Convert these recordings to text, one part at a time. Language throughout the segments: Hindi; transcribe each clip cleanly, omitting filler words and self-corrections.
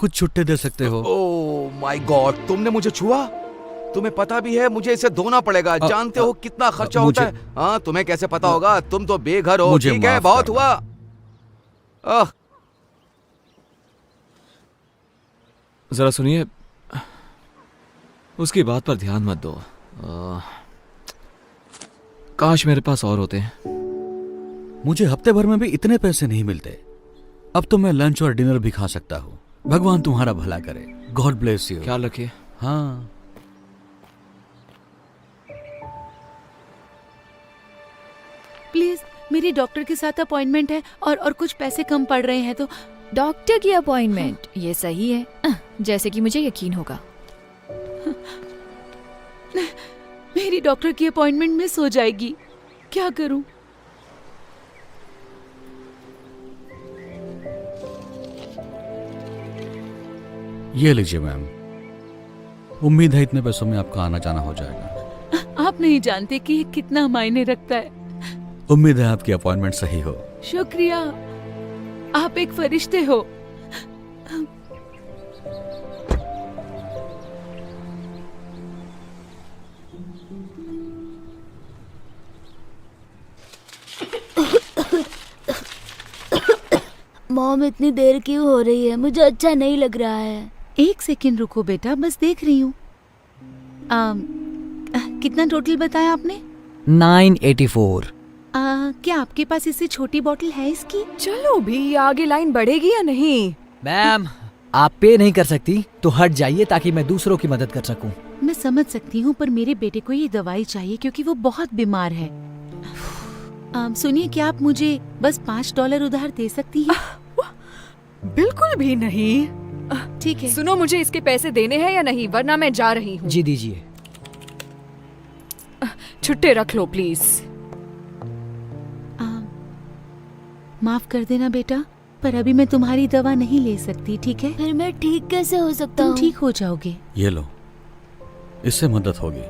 कुछ छुट्टे दे सकते हो। ओह माय गॉड, तुमने मुझे छुआ? तुम्हें पता भी है मुझे इसे धोना पड़ेगा। जानते हो कितना खर्चा होता है? हाँ, तुम्हें कैसे पता होगा? तुम तो बेघर हो। ठीक है, बहुत हुआ। जरा सुनिए, उसकी बात पर ध्यान मत दो। काश मेरे पास और होते हैं। मुझे हफ्ते भर में भी इतने पैसे नहीं मिलते। अब तो मैं लंच और डिनर भी खा सकता हूँ। भगवान तुम्हारा भला करे। God bless you. ख्याल रखिए। हाँ, प्लीज, मेरी डॉक्टर के साथ अपॉइंटमेंट है और कुछ पैसे कम पड़ रहे हैं तो। डॉक्टर की अपॉइंटमेंट, ये सही है, जैसे कि मुझे यकीन होगा। मेरी डॉक्टर की अपॉइंटमेंट मिस हो जाएगी, क्या करूं? ये लीजिए मैम। उम्मीद है इतने पैसों में आपका आना जाना हो जाएगा। आप नहीं जानते कि ये कितना मायने रखता है। उम्मीद है आपकी अपॉइंटमेंट सही हो। शुक्रिया, आप एक फरिश्ते हो। मॉम, इतनी देर क्यों हो रही है? मुझे अच्छा नहीं लग रहा है। एक सेकंड रुको बेटा, बस देख रही हूँ। कितना टोटल बताया आपने? 984। क्या आपके पास इससे छोटी बोतल है इसकी? चलो भी, आगे लाइन बढ़ेगी या नहीं? मैम, आप पे नहीं कर सकती तो हट जाइए ताकि मैं दूसरों की मदद कर सकूं। मैं समझ सकती हूँ, पर मेरे बेटे को ये दवाई चाहिए क्योंकि वो बहुत बीमार है। सुनिए, क्या आप मुझे बस $5 उधार दे सकती हैं? बिल्कुल भी नहीं। ठीक है। सुनो, मुझे इसके पैसे देने हैं या नहीं, वरना मैं जा रही हूँ। जी दीजिए। छुट्टे रख लो प्लीज। माफ कर देना बेटा, पर अभी मैं तुम्हारी दवा नहीं ले सकती, ठीक है? फिर मैं ठीक कैसे हो सकता तुम हूँ? ठीक हो जाओगे। ये लो, इससे मदद होगी।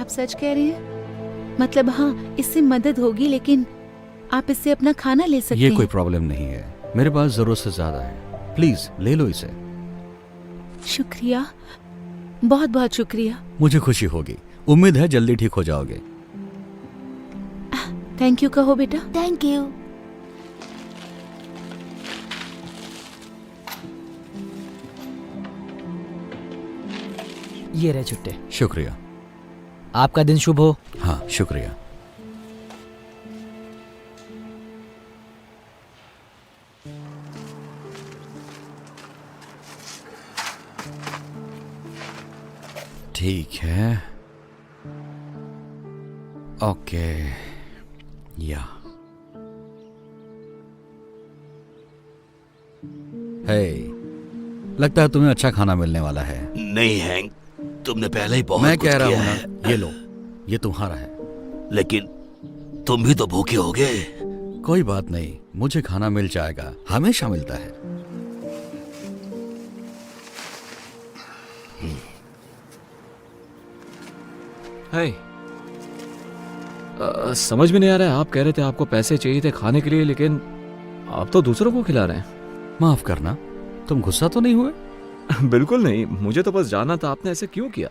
आप सच कह रहे हैं? मतलब हाँ, इससे मदद होगी, लेकिन आप इससे अपना खाना ले सकते ये हैं। कोई प्रॉब्लम नहीं है, मेरे पास जरूरत से ज्यादा है। प्लीज ले लो इसे। शुक्रिया, बहुत बहुत शुक्रिया। मुझे खुशी होगी। उम्मीद है जल्दी ठीक हो जाओगे। थैंक यू कहो बेटा। Thank you. ये रहे छुट्टे। शुक्रिया। आपका दिन शुभ हो। हाँ, शुक्रिया। ठीक है, ओके। या हे, लगता है तुम्हें अच्छा खाना मिलने वाला है। नहीं हैंक, तुमने पहले ही बहुत मैं कुछ कह रहा किया हूँ है। ना, ये लो, ये तुम्हारा है। लेकिन तुम भी तो भूखे होगे। कोई बात नहीं, मुझे खाना मिल जाएगा, हमेशा मिलता है। हाय। समझ में नहीं आ रहा है, आप कह रहे थे आपको पैसे चाहिए थे खाने के लिए, लेकिन आप तो दूसरों को खिला रहे हैं। माफ करना, तुम गुस्सा तो नहीं हुए? बिल्कुल नहीं, मुझे तो बस जानना था आपने ऐसे क्यों किया।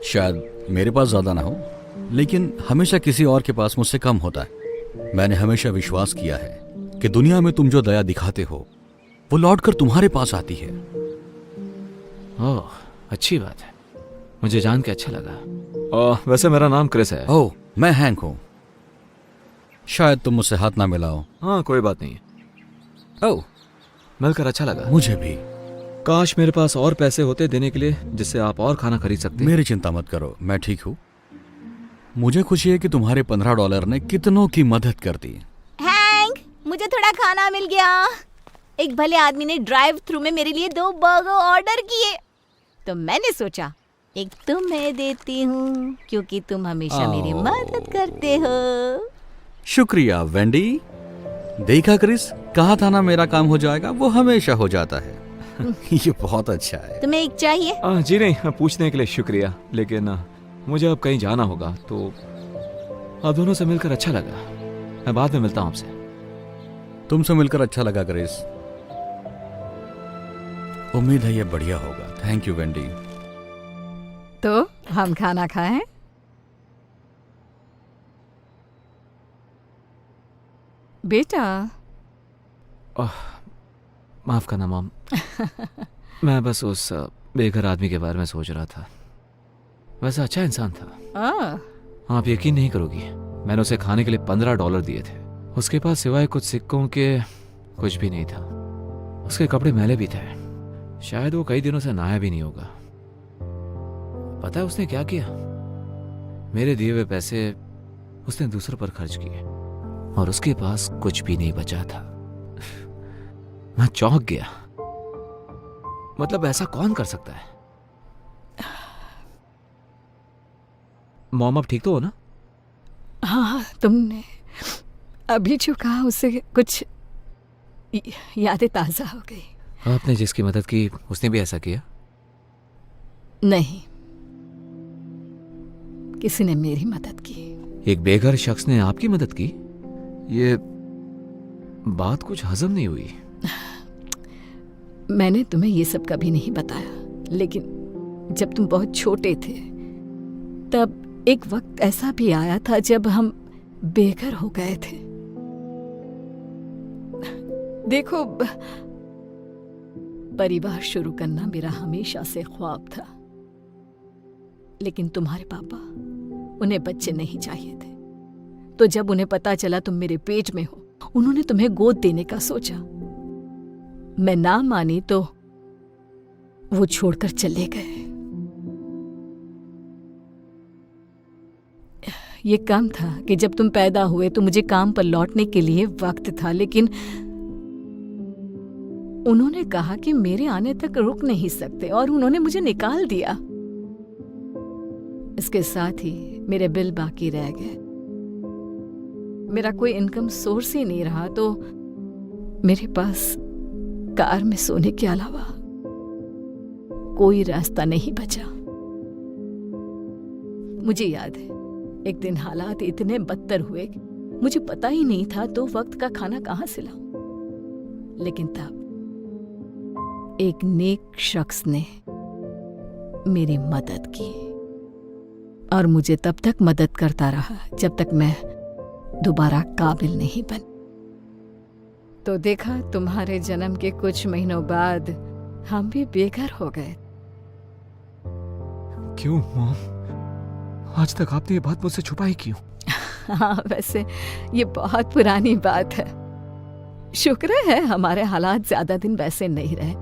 शायद मेरे पास ज्यादा ना हो, लेकिन हमेशा किसी और के पास मुझसे कम होता है। मैंने हमेशा विश्वास किया है कि दुनिया में तुम जो दया दिखाते हो वो लौटकर तुम्हारे पास आती है। ओह, अच्छी बात है, मुझे जान के अच्छा लगा। वैसे मेरा नाम क्रिस है। ओह, मैं हैंक हूं। शायद तुम मुझसे हाथ ना मिलाओ। हाँ, कोई बात नहीं। ओह, मिलकर अच्छा लगा। मुझे भी। काश मेरे पास और पैसे होते देने के लिए, जिससे आप और खाना खरीद सकते। मेरी चिंता मत करो, मैं ठीक हूँ। मुझे खुशी है कि तुम्हारे $15 ने कितनों की मदद कर दी। हैंक, मुझे थोड़ा खाना मिल गया। एक भले आदमी ने ड्राइव थ्रू में मेरे लिए 2 बर्गर ऑर्डर किए, तो मैंने सोचा एक तुम्हें देती हूँ, क्योंकि तुम हमेशा मेरी मदद करते हो। शुक्रिया वेंडी। देखा क्रिस, कहा था ना मेरा काम हो जाएगा, वो हमेशा हो जाता है। ये बहुत अच्छा है। तुम्हें एक चाहिए? जी नहीं, पूछने के लिए शुक्रिया, लेकिन मुझे अब कहीं जाना होगा, तो आप दोनों से मिलकर अच्छा लगा। मैं बाद में मिलता हूँ आपसे। तुमसे मिलकर अच्छा लगा क्रिस। उम्मीद है ये बढ़िया होगा। Thank you Wendy. तो हम खाना खाएं? बेटा माफ करना मॉम। मैं बस उस बेघर आदमी के बारे में सोच रहा था। वैसा अच्छा इंसान था। आप यकीन नहीं करोगी, मैंने उसे खाने के लिए $15 दिए थे। उसके पास सिवाय कुछ सिक्कों के कुछ भी नहीं था। उसके कपड़े मैले भी थे। शायद वो कई दिनों से नहाया भी नहीं होगा। पता है उसने क्या किया? मेरे दिए हुए पैसे उसने दूसरों पर खर्च किए और उसके पास कुछ भी नहीं बचा था। मैं चौंक गया। मतलब ऐसा कौन कर सकता है? मॉम, अब ठीक तो हो ना? हाँ, तुमने अभी जो कहा उससे कुछ यादें ताजा हो गई। आपने जिसकी मदद की उसने भी ऐसा किया? नहीं, किसी ने मेरी मदद की। एक बेघर शख्स ने आपकी मदद की? ये बात कुछ हजम नहीं हुई। मैंने तुम्हें ये सब कभी नहीं बताया, लेकिन जब तुम बहुत छोटे थे तब एक वक्त ऐसा भी आया था जब हम बेघर हो गए थे। देखो, परिवार शुरू करना मेरा हमेशा से ख्वाब था, लेकिन तुम्हारे पापा, उन्हें बच्चे नहीं चाहिए थे। तो जब उन्हें पता चला तुम मेरे पेट में हो, उन्होंने तुम्हें गोद देने का सोचा। मैं ना मानी तो वो छोड़कर चले गए। ये कम था कि जब तुम पैदा हुए तो मुझे काम पर लौटने के लिए वक्त था, लेकिन उन्होंने कहा कि मेरे आने तक रुक नहीं सकते और उन्होंने मुझे निकाल दिया। इसके साथ ही मेरे बिल बाकी रह गए। मेरा कोई इनकम सोर्स ही नहीं रहा, तो मेरे पास कार में सोने के अलावा कोई रास्ता नहीं बचा। मुझे याद है, एक दिन हालात इतने बदतर हुए कि मुझे पता ही नहीं था तो वक्त का खाना कहां से लाऊं। लेकिन तब एक नेक शख्स ने मेरी मदद की और मुझे तब तक मदद करता रहा जब तक मैं दोबारा काबिल नहीं बन। तो देखा, तुम्हारे जन्म के कुछ महीनों बाद हम भी बेघर हो गए। क्यों मॉम? आज तक आपने ये बात मुझसे छुपाई क्यों? हाँ, वैसे ये बहुत पुरानी बात है। शुक्र है हमारे हालात ज्यादा दिन वैसे नहीं रहे,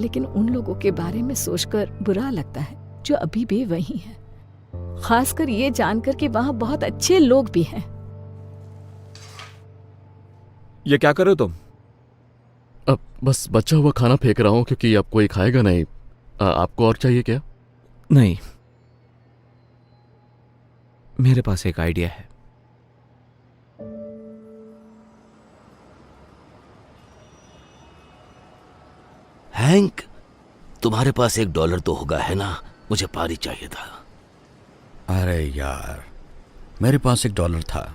लेकिन उन लोगों के बारे में सोचकर बुरा लगता है जो अभी भी वही हैं। खासकर ये जानकर कि वहां बहुत अच्छे लोग भी हैं। ये क्या कर रहे हो तुम? अब बस बचा हुआ खाना फेंक रहा हूँ क्योंकि अब कोई खाएगा नहीं। आपको और चाहिए क्या? नहीं, मेरे पास एक आइडिया है। हैंक, तुम्हारे पास $1 तो होगा, है ना? मुझे पारी चाहिए था। अरे यार, मेरे पास $1 था,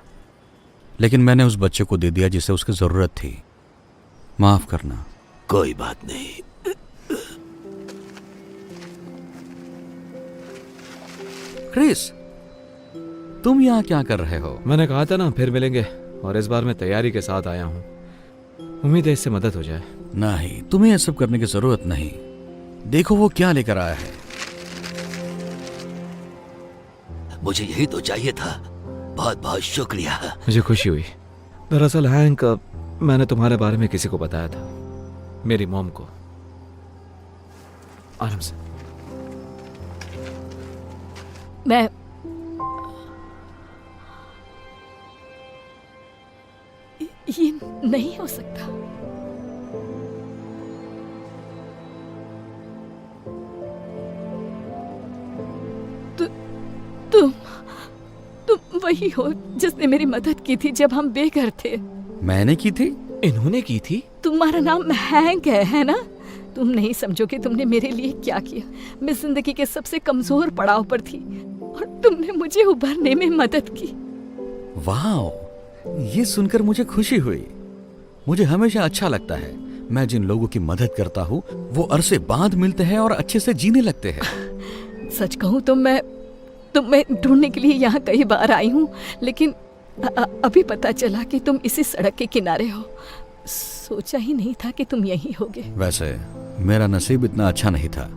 लेकिन मैंने उस बच्चे को दे दिया जिसे उसकी जरूरत थी। माफ करना। कोई बात नहीं। क्रिस, तुम यहाँ क्या कर रहे हो? मैंने कहा था ना फिर मिलेंगे, और इस बार मैं तैयारी के साथ आया हूँ। उम्मीद है इससे मदद हो जाए। नहीं, तुम्हें यह सब करने की जरूरत नहीं। देखो वो क्या लेकर आया है। मुझे यही तो चाहिए था। बहुत बहुत शुक्रिया। मुझे खुशी हुई। दरअसल हैंक, मैंने तुम्हारे बारे में किसी को बताया था, मेरी मॉम को। आराम से। मैं ये नहीं हो सकता। तुम वही हो जिसने मेरी मदद की थी जब हम बेघर थे। मैंने की थी? इन्होंने की थी? तुम्हारा नाम हैंक है ना? तुम नहीं समझोगे तुमने मेरे लिए क्या किया। मैं जिंदगी के सबसे कमजोर पड़ाव पर थी और तुमने मुझे उभरने में मदद की। वाह, ये सुनकर मुझे खुशी हुई। मुझे हमेशा अच्छा लगता है मैं जिन लोगों की मदद करता हूँ वो अरसे बाद मिलते हैं और अच्छे से जीने लगते हैं। सच कहूँ तो मैं ढूंढने के लिए यहाँ कई बार आई हूँ, लेकिन अभी पता चला कि तुम इसी सड़क के किनारे हो। सोचा ही नहीं था कि तुम यहीं होगे। वैसे मेरा नसीब इतना अच्छा नहीं था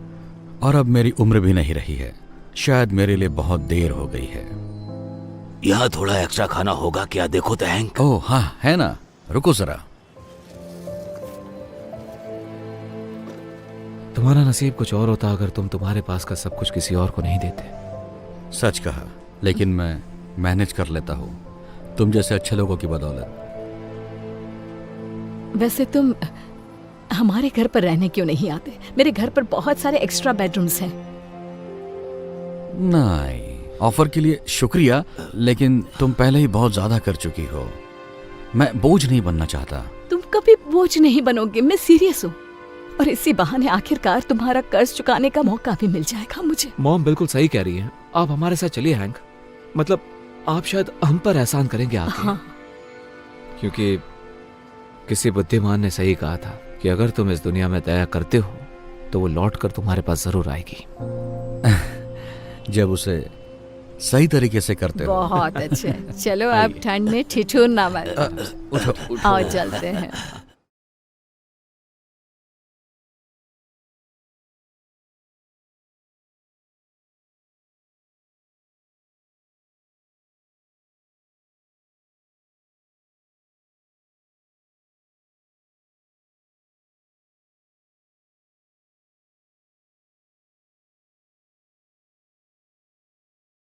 और अब मेरी उम्र भी नहीं रही है। शायद मेरे लिए बहुत देर हो गई है। यहाँ थोड़ा एक्स्ट्रा खाना होगा क्या, देखो तो हैंक। ओह हाँ, है ना, रुको जरा। तुम्हारा नसीब कुछ और होता अगर तुम तुम्हारे पास का सब कुछ किसी और को नहीं देते। सच कहा, लेकिन मैं मैनेज कर लेता हूँ तुम जैसे अच्छे लोगों की बदौलत। वैसे तुम हमारे घर पर रहने क्यों नहीं आते? मेरे घर पर बहुत सारे एक्स्ट्रा बेडरूम्स हैं। नहीं, ऑफर के लिए शुक्रिया, लेकिन तुम पहले ही बहुत ज्यादा कर चुकी हो। मैं बोझ नहीं बनना चाहता। तुम कभी बोझ नहीं बनोगे, मैं सीरियस हूँ। और इसी बहाने आखिरकार तुम्हारा कर्ज चुकाने का मौका भी मिल जाएगा मुझे। मॉम बिल्कुल सही कह रही है, आप हमारे साथ चलिए हैंक। मतलब आप शायद हम पर एहसान करेंगे आके। हाँ। क्योंकि किसी बुद्धिमान ने सही कहा था कि अगर तुम इस दुनिया में दया करते हो तो वो लौट कर तुम्हारे पास जरूर आएगी। जब उसे सही तरीके से करते हो। बहुत अच्छे। चलो अब ठंड में ठिठुरना मत। उठो, आओ चलते हैं।